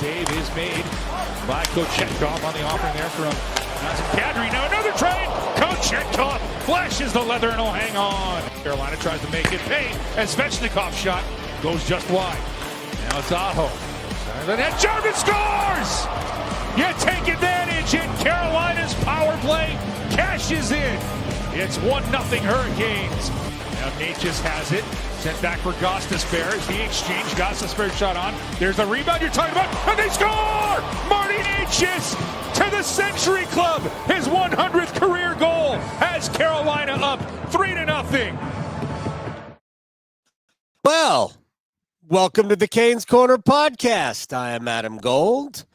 save is made by Kochetkov on the offering there from Calgary. Now another try. Kochetkov flashes the leather and will hang on. Carolina tries to make it pay as Svechnikov's shot goes just wide. Now it's Aho. And then Jarvis scores! You take advantage in Carolina's power play. Cashes in. It's 1-0 Hurricanes. Now Necas has it. Sent back for Gostisbehere as he exchanged. Gostisbehere shot on. There's the rebound you're talking about. And they score! Marty Necas to the Century Club. His 100th career goal has Carolina up 3-0. Well, welcome to the Canes Corner podcast. I am Adam Gold.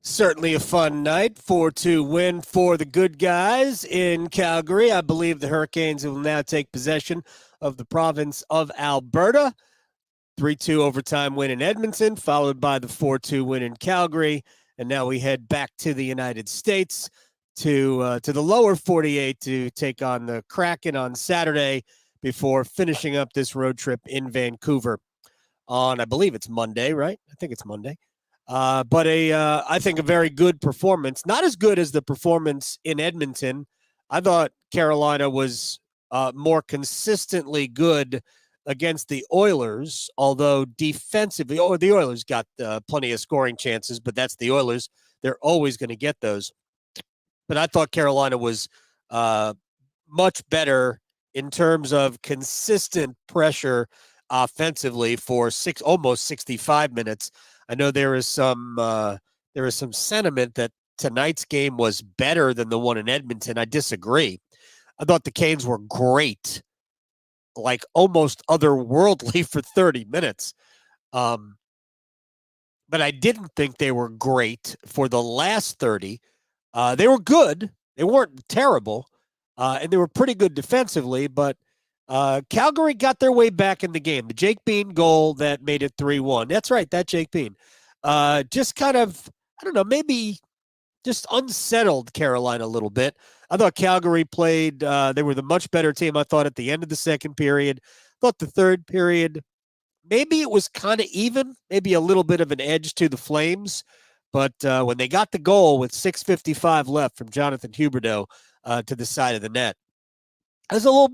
Certainly a fun night. 4-2 win for the good guys in Calgary. I believe the Hurricanes will now take possession of the province of Alberta. 3-2 overtime win in Edmonton, followed by the 4-2 win in Calgary. And now we head back to the United States to the lower 48 to take on the Kraken on Saturday before finishing up this road trip in Vancouver on, I believe it's Monday, right? I think it's Monday. But I think a very good performance. Not as good as the performance in Edmonton. I thought Carolina was more consistently good against the Oilers, although defensively, the Oilers got plenty of scoring chances, but that's the Oilers. They're always going to get those. But I thought Carolina was much better in terms of consistent pressure offensively for almost 65 minutes. I know there is some sentiment that tonight's game was better than the one in Edmonton. I disagree. I thought the Canes were great, like almost otherworldly for 30 minutes. But I didn't think they were great for the last 30. They were good. They weren't terrible. And they were pretty good defensively, but Calgary got their way back in the game. The Jake Bean goal that made it 3-1. That's right, that Jake Bean. Just kind of, I don't know, maybe just unsettled Carolina a little bit. I thought Calgary played, they were the much better team, I thought, at the end of the second period. I thought the third period, maybe it was kind of even, maybe a little bit of an edge to the Flames. But when they got the goal with 6:55 left from Jonathan Huberdeau to the side of the net, it was a little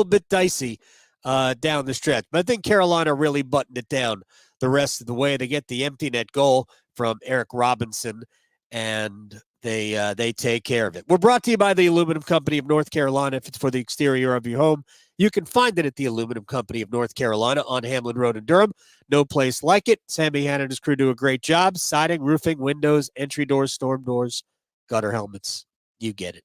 bit dicey down the stretch. But I think Carolina really buttoned it down the rest of the way. They get the empty net goal from Eric Robinson, and they take care of it. We're brought to you by the Aluminum Company of North Carolina. If it's for the exterior of your home, you can find it at the Aluminum Company of North Carolina on Hamlin Road in Durham. No place like it. Sammy Hanna and his crew do a great job. Siding, roofing, windows, entry doors, storm doors, gutter helmets. You get it.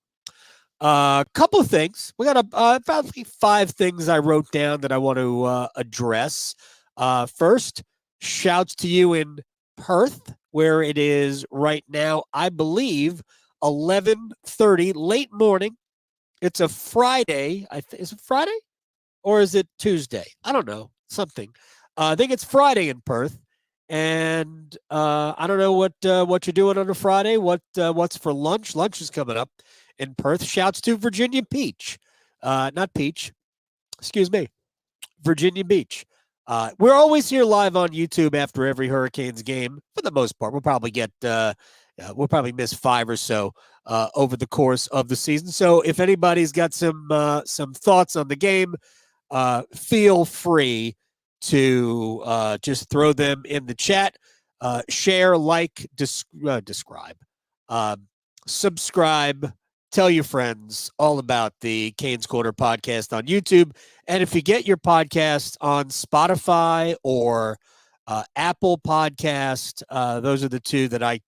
A couple of things. We got about 5 things I wrote down that I want to address. First, shouts to you in Perth, where it is right now, I believe, 11:30, late morning. It's a Friday. Is it Friday or is it Tuesday? I don't know. Something. I think it's Friday in Perth, and I don't know what you're doing on a Friday. What's for lunch? Lunch is coming up in Perth. Shouts to Virginia Beach, not Peach. Excuse me, Virginia Beach. We're always here live on YouTube after every Hurricanes game. For the most part, we'll probably miss 5 or so over the course of the season. So if anybody's got some thoughts on the game, feel free to just throw them in the chat. Share, like, describe, subscribe, tell your friends all about the Canes Corner podcast on YouTube. And if you get your podcast on Spotify or Apple Podcast, those are the two that I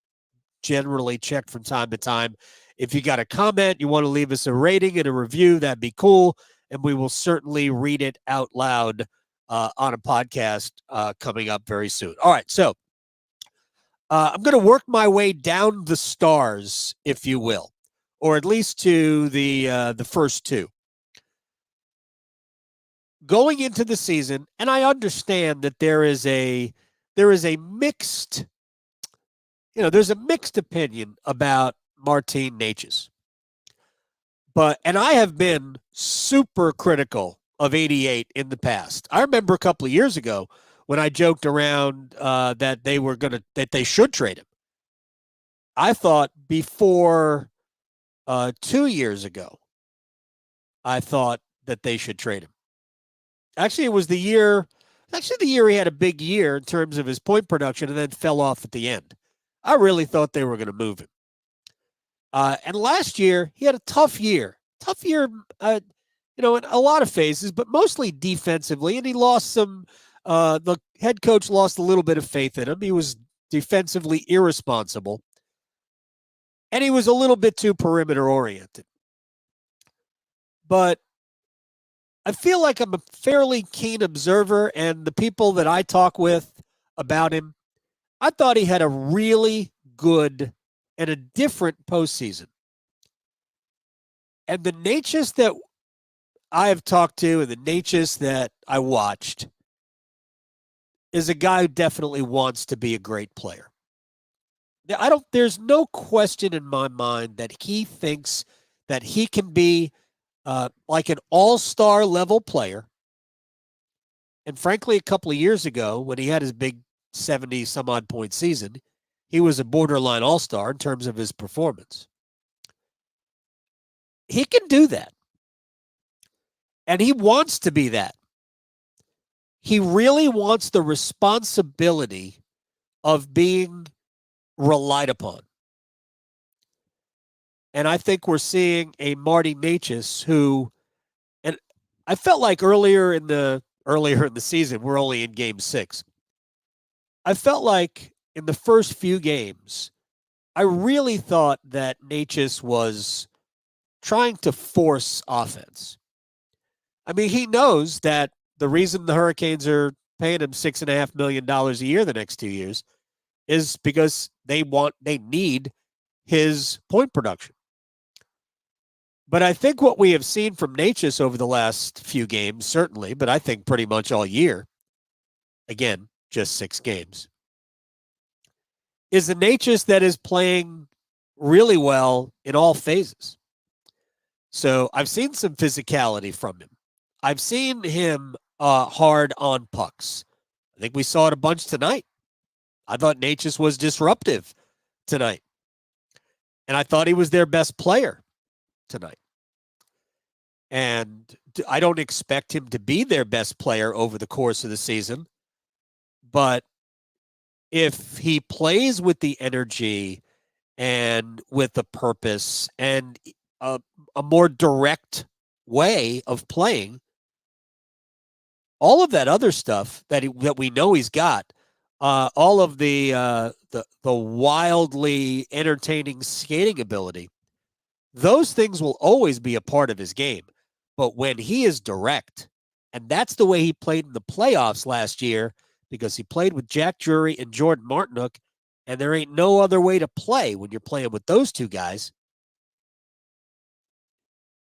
generally check from time to time. If you got a comment, you want to leave us a rating and a review, that'd be cool. And we will certainly read it out loud on a podcast coming up very soon. All right, so I'm going to work my way down the stars, if you will, or at least to the first 2. Going into the season, and I understand that there is a mixed, there's a mixed opinion about Martin Necas. And I have been super critical of 88 in the past. I remember a couple of years ago when I joked around that they should trade him. I thought before 2 years ago, I thought that they should trade him. Actually, it was the year he had a big year in terms of his point production and then fell off at the end. I really thought they were going to move him. And last year, he had a tough year. In a lot of phases, but mostly defensively. And he lost the head coach lost a little bit of faith in him. He was defensively irresponsible. And he was a little bit too perimeter oriented. But I feel like I'm a fairly keen observer, and the people that I talk with about him, I thought he had a really good and a different postseason. And the Necas that I have talked to and the Necas that I watched is a guy who definitely wants to be a great player. There's no question in my mind that he thinks that he can be like an all-star level player. And frankly, a couple of years ago, when he had his big 70-some-odd point season, he was a borderline all-star in terms of his performance. He can do that. And he wants to be that. He really wants the responsibility of being relied upon. And I think we're seeing a Marty Necas who, and I felt like earlier in the season, we're only in game 6. I felt like in the first few games, I really thought that Necas was trying to force offense. I mean, he knows that the reason the Hurricanes are paying him $6.5 million a year the next 2 years is because they need his point production. But I think what we have seen from Necas over the last few games, certainly, but I think pretty much all year, again, just 6 games, is the Necas that is playing really well in all phases. So I've seen some physicality from him. I've seen him hard on pucks. I think we saw it a bunch tonight. I thought Necas was disruptive tonight. And I thought he was their best player tonight. And I don't expect him to be their best player over the course of the season. But if he plays with the energy and with the purpose and a more direct way of playing, all of that other stuff that we know he's got, all of the wildly entertaining skating ability, those things will always be a part of his game. But when he is direct, and that's the way he played in the playoffs last year, because he played with Jack Drury and Jordan Martinook, and there ain't no other way to play when you're playing with those two guys.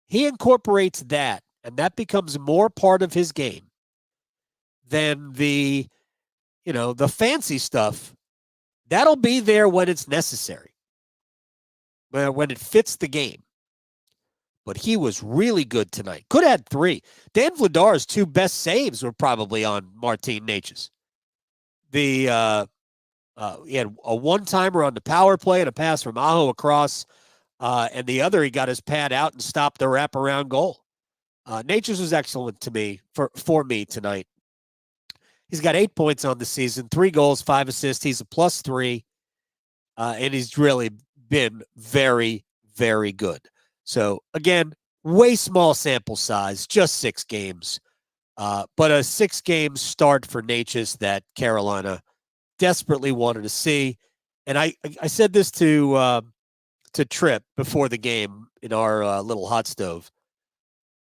He incorporates that, and that becomes more part of his game than the fancy stuff. That'll be there when it's necessary, when it fits the game. But he was really good tonight. Could have had 3. Dan Vladar's 2 best saves were probably on Martin Necas. He had a one-timer on the power play and a pass from Aho across, and the other he got his pad out and stopped the wraparound goal. Necas was excellent to me for me tonight. He's got 8 points on the season, 3 goals, 5 assists. He's a +3, and he's really been very, very good. So, again, way small sample size, just 6 games. But a 6-game start for Necas that Carolina desperately wanted to see. And I said this to Tripp before the game in our little hot stove.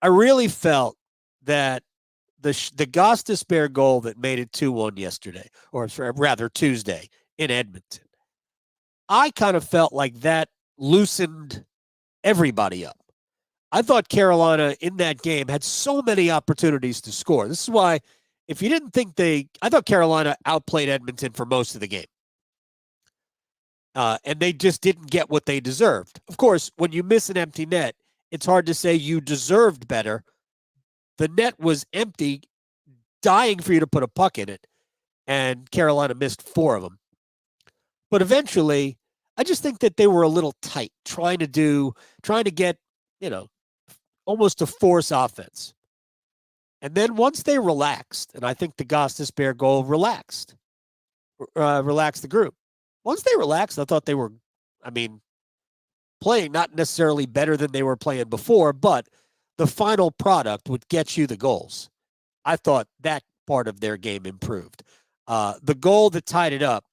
I really felt that the Gostisbehere goal that made it 2-1 yesterday, or rather Tuesday in Edmonton, I kind of felt like that loosened everybody up. I thought Carolina in that game had so many opportunities to score. This is why, if you didn't think I thought Carolina outplayed Edmonton for most of the game. And they just didn't get what they deserved. Of course, when you miss an empty net, it's hard to say you deserved better. The net was empty, dying for you to put a puck in it. and Carolina missed 4 of them. But eventually, I just think that they were a little tight, trying to get, almost a force offense. And then once they relaxed, and I think the Gostisbehere goal relaxed the group. Once they relaxed, I thought they were, playing not necessarily better than they were playing before, but the final product would get you the goals. I thought that part of their game improved. The goal that tied it up,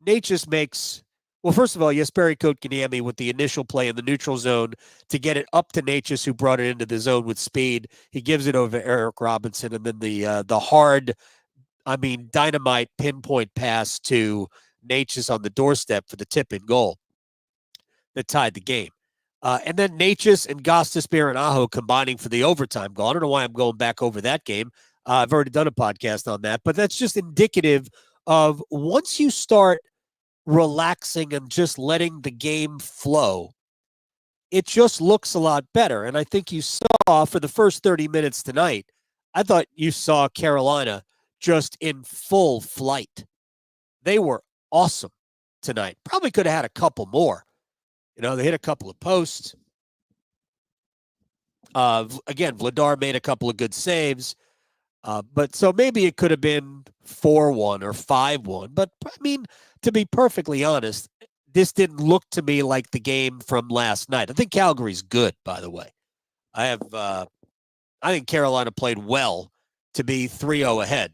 Necas makes, well, first of all, Jesperi Kotkaniemi with the initial play in the neutral zone to get it up to Necas, who brought it into the zone with speed. He gives it over to Eric Robinson, and then the hard, dynamite pinpoint pass to Necas on the doorstep for the tip-in goal that tied the game. And then Necas and Gostisbehere and Aho combining for the overtime goal. I don't know why I'm going back over that game. I've already done a podcast on that, but that's just indicative of once you start relaxing and just letting the game flow, it just looks a lot better. And I think you saw for the first 30 minutes tonight, I thought you saw Carolina just in full flight. They were awesome tonight. Probably could have had a couple more. They hit a couple of posts. Again, Vladar made a couple of good saves. But so maybe it could have been 4-1 or 5-1. But, to be perfectly honest, this didn't look to me like the game from last night. I think Calgary's good, by the way. I think Carolina played well to be 3-0 ahead.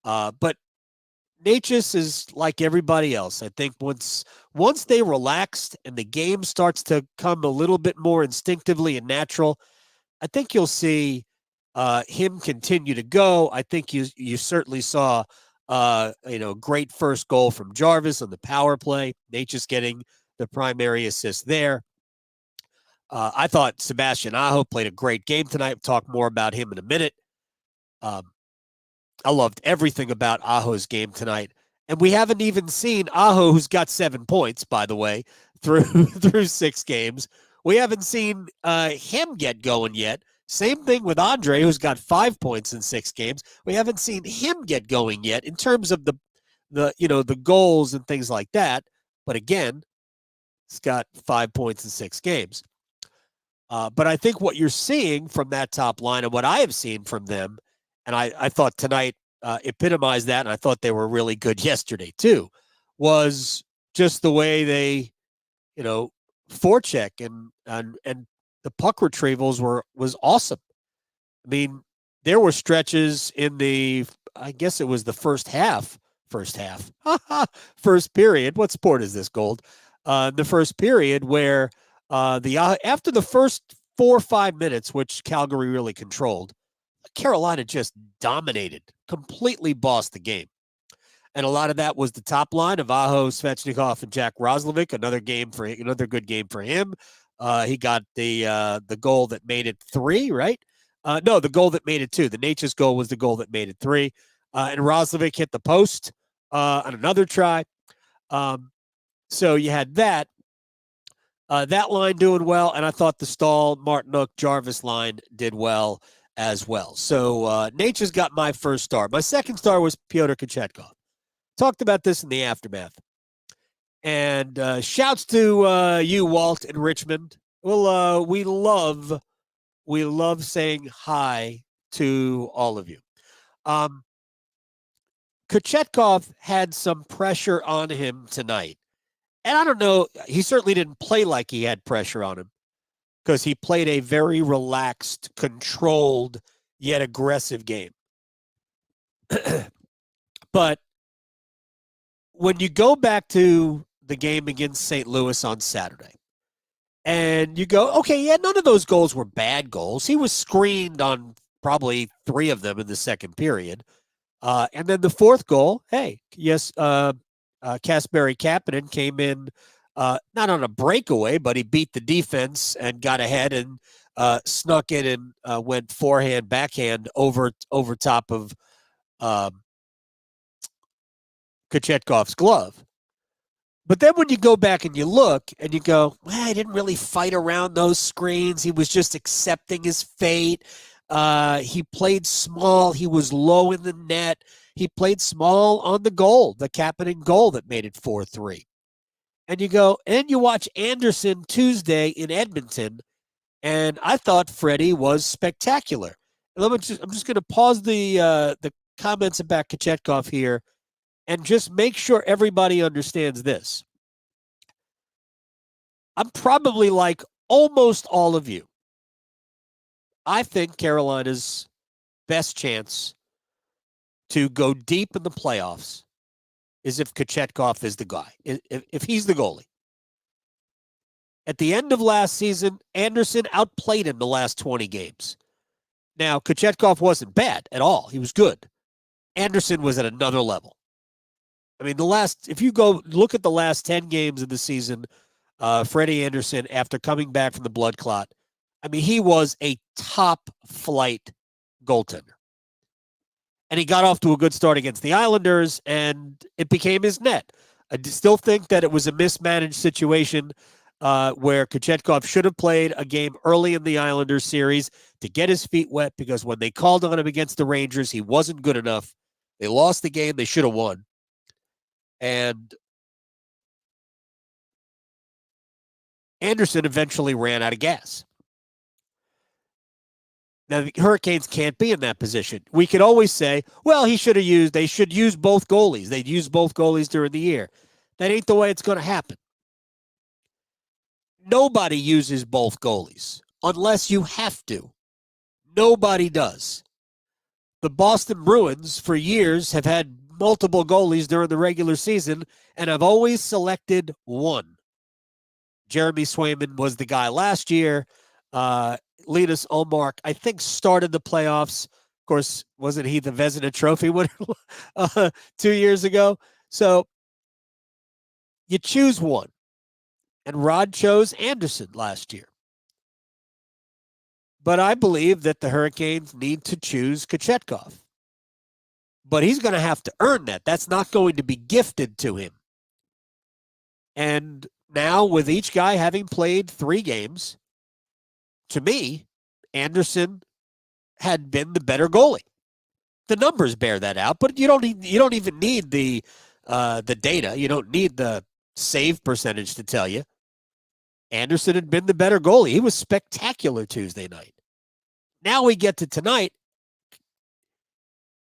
But Necas is like everybody else. I think once they relaxed and the game starts to come a little bit more instinctively and natural, I think you'll see him continue to go. I think you certainly saw great first goal from Jarvis on the power play. Necas getting the primary assist there. I thought Sebastian Aho played a great game tonight. We'll talk more about him in a minute. I loved everything about Aho's game tonight. And we haven't even seen Aho, who's got 7 points, by the way, through 6 games. We haven't seen him get going yet. Same thing with Andre, who's got 5 points in 6 games. We haven't seen him get going yet in terms of the goals and things like that. But again, he's got 5 points in 6 games. But I think what you're seeing from that top line and what I have seen from them, and I thought tonight epitomized that, and I thought they were really good yesterday too, was just the way they, forecheck and the puck retrievals was awesome. There were stretches in I guess it was the first period. What sport is this, Gold? The first period where after the first 4 or 5 minutes, which Calgary really controlled, Carolina just dominated, completely bossed the game. And a lot of that was the top line of Aho, Svechnikov, and Jack Roslovic. Another good game for him. He got the goal that made it 3, right? No, the goal that made it 2. The Necas goal was the goal that made it 3. And Roslovic hit the post on another try. So you had that. That line doing well, and I thought the Staal, Martinook, Jarvis line did well as well. So Necas got my first star. My second star was Pyotr Kochetkov. Talked about this in the aftermath. And shouts to you, Walt, in Richmond. Well, we love saying hi to all of you. Kochetkov had some pressure on him tonight. And I don't know, he certainly didn't play like he had pressure on him because he played a very relaxed, controlled, yet aggressive game. But when you go back to the game against St. Louis on Saturday, and you go, okay, yeah, none of those goals were bad goals. He was screened on probably 3 of them in the second period. And then the fourth goal, hey, yes, Kasperi Kapanen came in not on a breakaway, but he beat the defense and got ahead and snuck in and went forehand, backhand over top of Kochetkov's glove. But then when you go back and you look and you go, well, he didn't really fight around those screens. He was just accepting his fate. He played small. He was low in the net. He played small on the goal, the Kapanen goal that made it 4-3. And you watch Anderson Tuesday in Edmonton, and I thought Freddie was spectacular. And I'm just going to pause the comments about Kochetkov here and just make sure everybody understands this. I'm probably like almost all of you. I think Carolina's best chance to go deep in the playoffs is if Kochetkov is the guy, if he's the goalie. At the end of last season, Anderson outplayed him the last 20 games. Now, Kochetkov wasn't bad at all. He was good. Anderson was at another level. I mean, if you go look at the last 10 games of the season, Freddie Anderson, after coming back from the blood clot, I mean, he was a top-flight goaltender. And he got off to a good start against the Islanders, and it became his net. I still think that it was a mismanaged situation where Kochetkov should have played a game early in the Islanders series to get his feet wet, because when they called on him against the Rangers, he wasn't good enough. They lost the game they should have won. And Anderson eventually ran out of gas. Now, the Hurricanes can't be in that position. We could always say, well, they should use both goalies. They'd use both goalies during the year. That ain't the way it's going to happen. Nobody uses both goalies unless you have to. Nobody does. The Boston Bruins, for years, have had multiple goalies during the regular season, and have always selected one. Jeremy Swayman was the guy last year. Linus Ullmark, I think, started the playoffs. Of course, wasn't he the Vezina Trophy winner 2 years ago? So you choose one. And Rod chose Anderson last year. But I believe that the Hurricanes need to choose Kochetkov. But he's going to have to earn that. That's not going to be gifted to him. And now, with each guy having played 3 games, to me, Anderson had been the better goalie. The numbers bear that out, but you don't even need the data. You don't need the save percentage to tell you. Anderson had been the better goalie. He was spectacular Tuesday night. Now we get to tonight.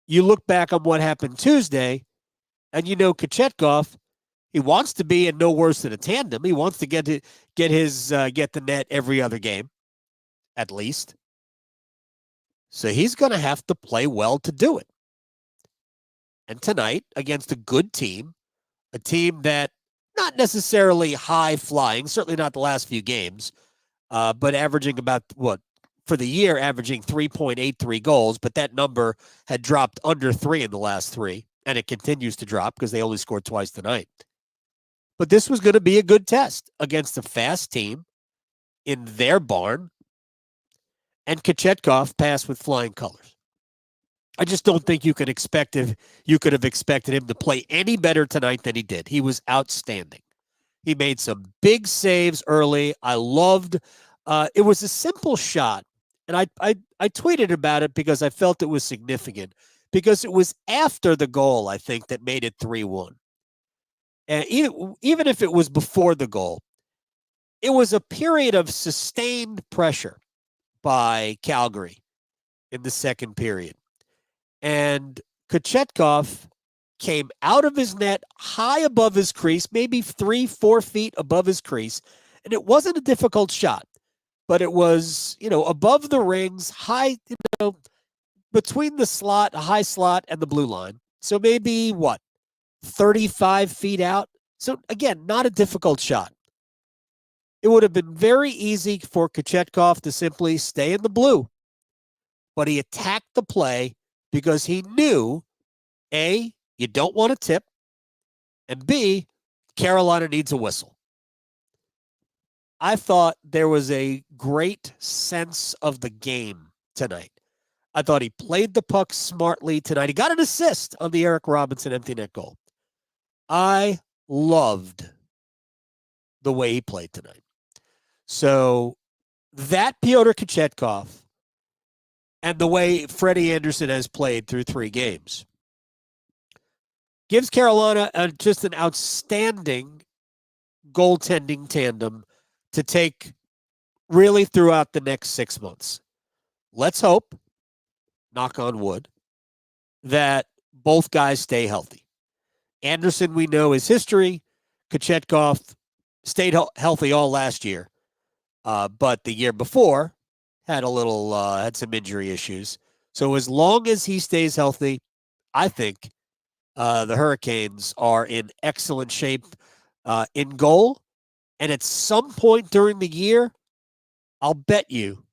You look back on what happened Tuesday, and Kochetkov, he wants to be in no worse than a tandem. He wants to get the net every other game, at least. So he's going to have to play well to do it. And tonight, against a good team, a team that not necessarily high flying, certainly not the last few games, but averaging about for the year, averaging 3.83 goals, but that number had dropped under 3 in the last 3, and it continues to drop because they only scored twice tonight. But this was going to be a good test against a fast team in their barn, and Kochetkov passed with flying colors. I just don't think you could have expected him to play any better tonight than he did. He was outstanding. He made some big saves early. I loved it was a simple shot, and I tweeted about it because I felt it was significant, because it was after the goal, I think, that made it 3-1. And even if it was before the goal, it was a period of sustained pressure by Calgary in the second period. And Kochetkov came out of his net high above his crease, maybe 3-4 feet above his crease. And it wasn't a difficult shot, but it was, above the rings, high, between the slot, a high slot, and the blue line. So maybe 35 feet out. So again, not a difficult shot. It would have been very easy for Kochetkov to simply stay in the blue, but he attacked the play because he knew, A, you don't want to tip, and B, Carolina needs a whistle. I thought there was a great sense of the game tonight. I thought he played the puck smartly tonight. He got an assist on the Eric Robinson empty net goal. I loved the way he played tonight. So that Pyotr Kochetkov and the way Freddie Anderson has played through 3 games, gives Carolina just an outstanding goaltending tandem to take really throughout the next 6 months. Let's hope, knock on wood, that both guys stay healthy. Anderson, we know his history. Kochetkov stayed healthy all last year, but the year before had had some injury issues. So as long as he stays healthy, I think the Hurricanes are in excellent shape in goal. And at some point during the year, I'll bet you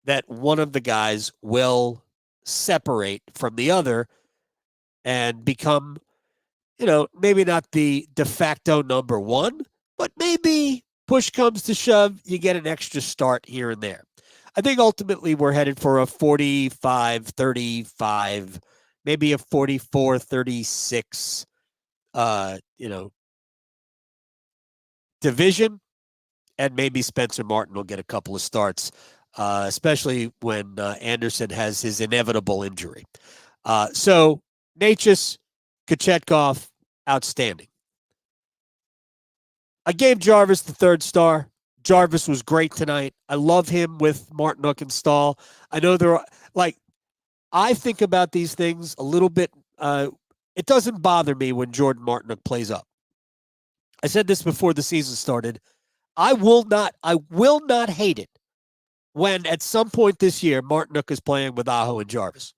that one of the guys will separate from the other and become, maybe not the de facto number one, but maybe push comes to shove, you get an extra start here and there. I think ultimately we're headed for a 45-35, maybe a 44-36, division, and maybe Spencer Martin will get a couple of starts, especially when Anderson has his inevitable injury. So Necas, Kochetkov, outstanding. I gave Jarvis the 3rd star. Jarvis was great tonight. I love him with Martinook and Staal. I know I think about these things a little bit. It doesn't bother me when Jordan Martinook plays up. I said this before the season started. I will not hate it when at some point this year Martinook is playing with Aho and Jarvis,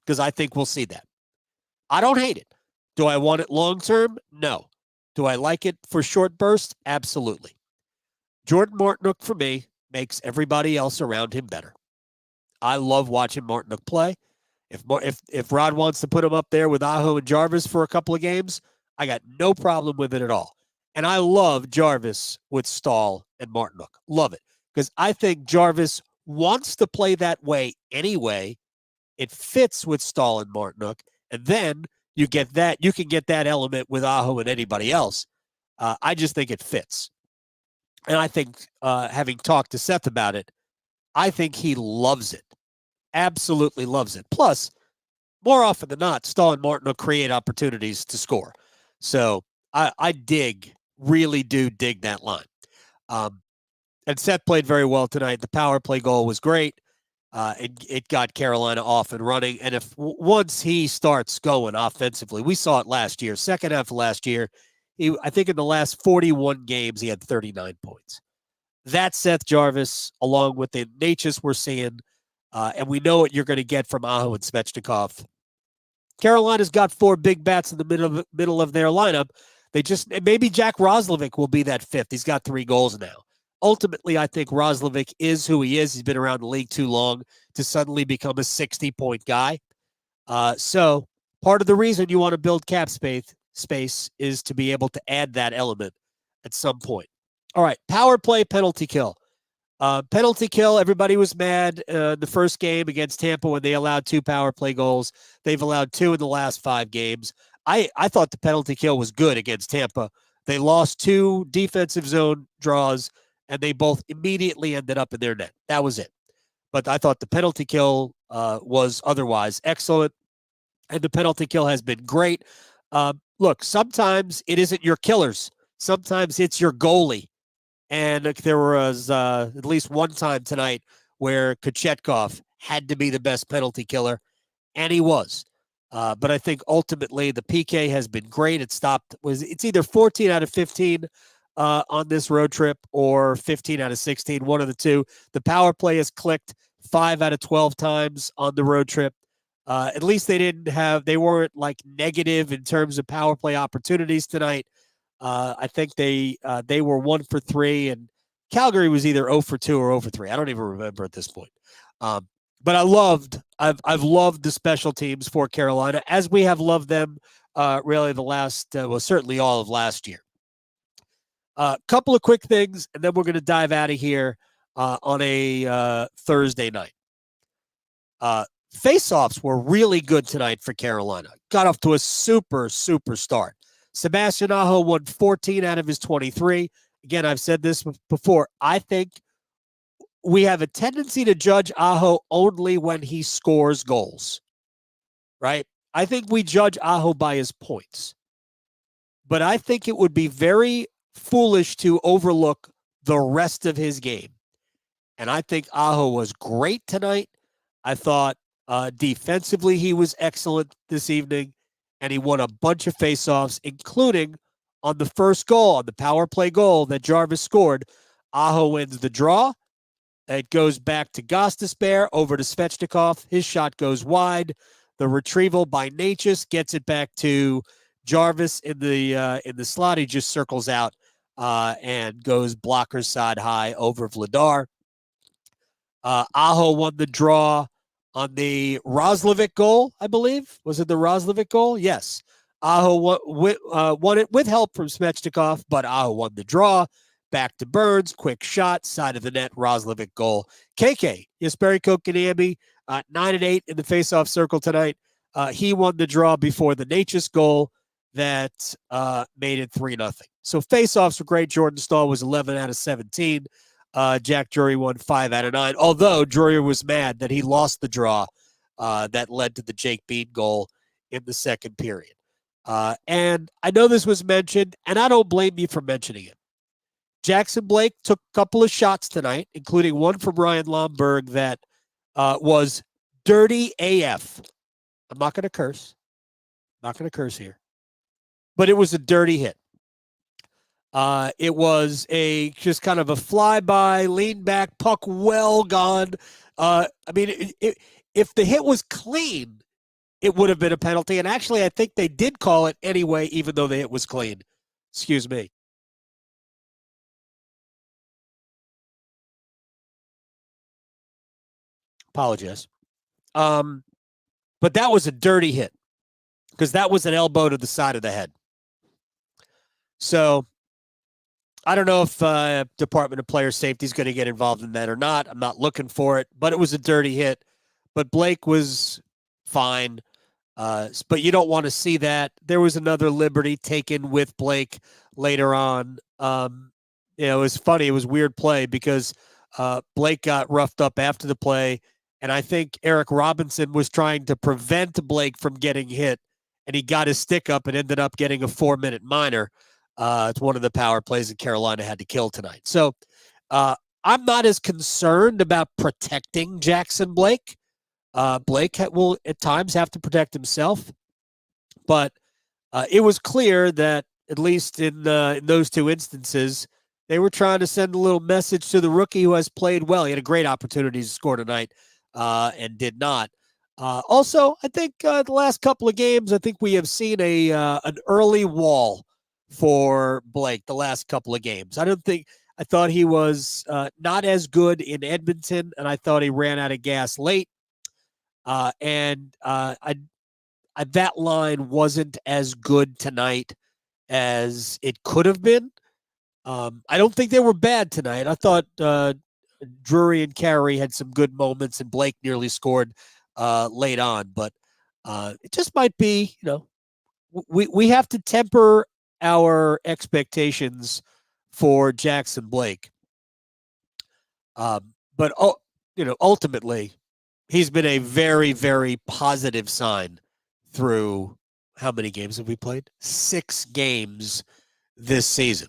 because I think we'll see that. I don't hate it. Do I want it long term? No. Do I like it for short bursts? Absolutely. Jordan Martinook, for me, makes everybody else around him better. I love watching Martinook play. If Rod wants to put him up there with Aho and Jarvis for a couple of games, I got no problem with it at all. And I love Jarvis with Staal and Martinook. Love it. Because I think Jarvis wants to play that way anyway. It fits with Staal and Martinook. And then you can get that element with Aho and anybody else. I just think it fits. And I think, having talked to Seth about it, I think he loves it. Absolutely loves it. Plus, more often than not, Staal and Martinook create opportunities to score. So I really do dig that line. And Seth played very well tonight. The power play goal was great. It got Carolina off and running. And once he starts going offensively, we saw it last year, second half of last year, I think in the last 41 games, he had 39 points. That's Seth Jarvis, along with the Necas we're seeing. And we know what you're going to get from Aho and Svechnikov. Carolina's got 4 big bats in the middle of their lineup. Maybe Jack Roslovic will be that 5th. He's got 3 goals now. Ultimately, I think Roslovic is who he is. He's been around the league too long to suddenly become a 60-point guy. So part of the reason you want to build cap space is to be able to add that element at some point. All right, power play, penalty kill. Penalty kill, everybody was mad the first game against Tampa when they allowed 2 power play goals. They've allowed 2 in the last 5 games. I thought the penalty kill was good against Tampa. They lost 2 defensive zone draws, and they both immediately ended up in their net. That was it. But I thought the penalty kill was otherwise excellent, and the penalty kill has been great. Look, sometimes it isn't your killers. Sometimes it's your goalie. And there was at least one time tonight where Kochetkov had to be the best penalty killer, and he was. But I think ultimately the PK has been great. It's either 14 out of 15 on this road trip or 15 out of 16, one of the two. The power play has clicked 5 out of 12 times on the road trip. At least they weren't like negative in terms of power play opportunities tonight. I think they were 1 for 3, and Calgary was either 0 for 2 or 0 for 3. I don't even remember at this point. But I've loved the special teams for Carolina, as we have loved them really the last, certainly all of last year. Couple of quick things, and then we're going to dive out of here on a Thursday night. Faceoffs were really good tonight for Carolina. Got off to a super, super start. Sebastian Aho won 14 out of his 23. Again, I've said this before. I think we have a tendency to judge Aho only when he scores goals, right? I think we judge Aho by his points. but I think it would be very foolish to overlook the rest of his game. And I think Aho was great tonight. I thought defensively he was excellent this evening, and he won a bunch of faceoffs, including on the first goal, on the power play goal that Jarvis scored. Aho wins the draw. It goes back to Gostisbehere, over to Svechnikov. His shot goes wide. The retrieval by Necas gets it back to Jarvis in the slot. He just circles out and goes blocker side high over Vladar. Aho won the draw on the Roslovic goal, I believe. Was it the Roslovic goal? Yes. Aho won it with help from Svechnikov, but Aho won the draw. Back to Burns, quick shot, side of the net, Roslovic goal. KK, Jesperi Kotkaniemi, 9-8 in the faceoff circle tonight. He won the draw before the Necas goal that made it 3-0. So faceoffs were great. Jordan Staal was 11 out of 17. Jack Drury won 5 out of 9, although Drury was mad that he lost the draw that led to the Jake Bean goal in the second period. And I know this was mentioned, and I don't blame you for mentioning it. Jackson Blake took a couple of shots tonight, including one from Ryan Lomberg that was dirty AF. I'm not going to curse. Not going to curse here. But it was a dirty hit. It was just kind of a flyby, lean back, puck well gone. If the hit was clean, it would have been a penalty. And actually, I think they did call it anyway, even though the hit was clean. Excuse me. Apologize. But that was a dirty hit because that was an elbow to the side of the head. So I don't know if Department of Player Safety is going to get involved in that or not. I'm not looking for it, but it was a dirty hit. But Blake was fine. But you don't want to see that. There was another liberty taken with Blake later on. It was funny. It was weird play because Blake got roughed up after the play. And I think Eric Robinson was trying to prevent Blake from getting hit. And he got his stick up and ended up getting a 4-minute minor. It's one of the power plays that Carolina had to kill tonight. So I'm not as concerned about protecting Jackson Blake. Blake will at times have to protect himself. But it was clear that, at least in those two instances, they were trying to send a little message to the rookie who has played well. He had a great opportunity to score tonight and did not. Also, I think the last couple of games, I think we have seen an early wall for Blake the last couple of games. I thought he was not as good in Edmonton, and I thought he ran out of gas late. And that line wasn't as good tonight as it could have been. I don't think they were bad tonight. I thought Drury and Carey had some good moments, and Blake nearly scored late on. But it just might be, we have to temper our expectations for Jackson Blake. But ultimately, he's been a very, very positive sign through how many games have we played? 6 games this season.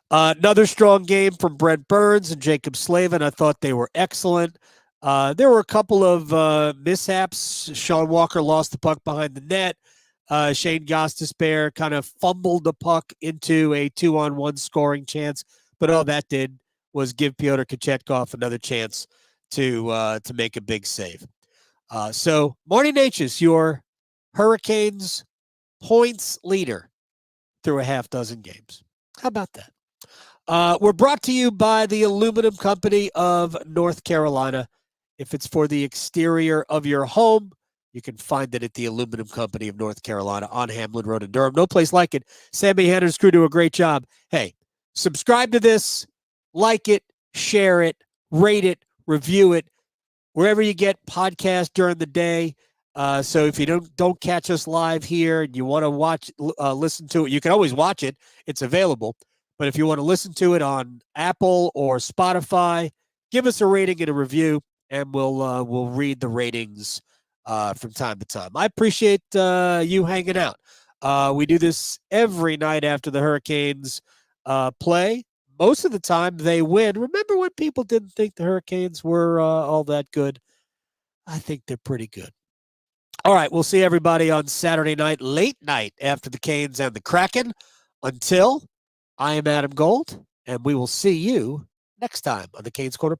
Another strong game from Brent Burns and Jacob Slavin. I thought they were excellent. There were a couple of mishaps. Sean Walker lost the puck behind the net. Shane Gostisbehere kind of fumbled the puck into a 2-on-1 scoring chance. But all that did was give Pyotr Kochetkov another chance to make a big save. So Marty Necas, your Hurricanes points leader through a half dozen games. How about that? We're brought to you by the Aluminum Company of North Carolina. If it's for the exterior of your home, you can find it at the Aluminum Company of North Carolina on Hamlin Road in Durham. No place like it. Sammy Hanna's crew do a great job. Hey, subscribe to this, like it, share it, rate it, review it, wherever you get podcasts during the day. So if you don't catch us live here and you want to listen to it, you can always watch it. It's available. But if you want to listen to it on Apple or Spotify, give us a rating and a review, and we'll read the ratings from time to time. I appreciate you hanging out. We do this every night after the Hurricanes play. Most of the time they win. Remember when people didn't think the Hurricanes were all that good? I think they're pretty good. All right, we'll see everybody on Saturday night, late night, after the Canes and the Kraken. Until, I am Adam Gold, and we will see you next time on the Canes Corner Podcast.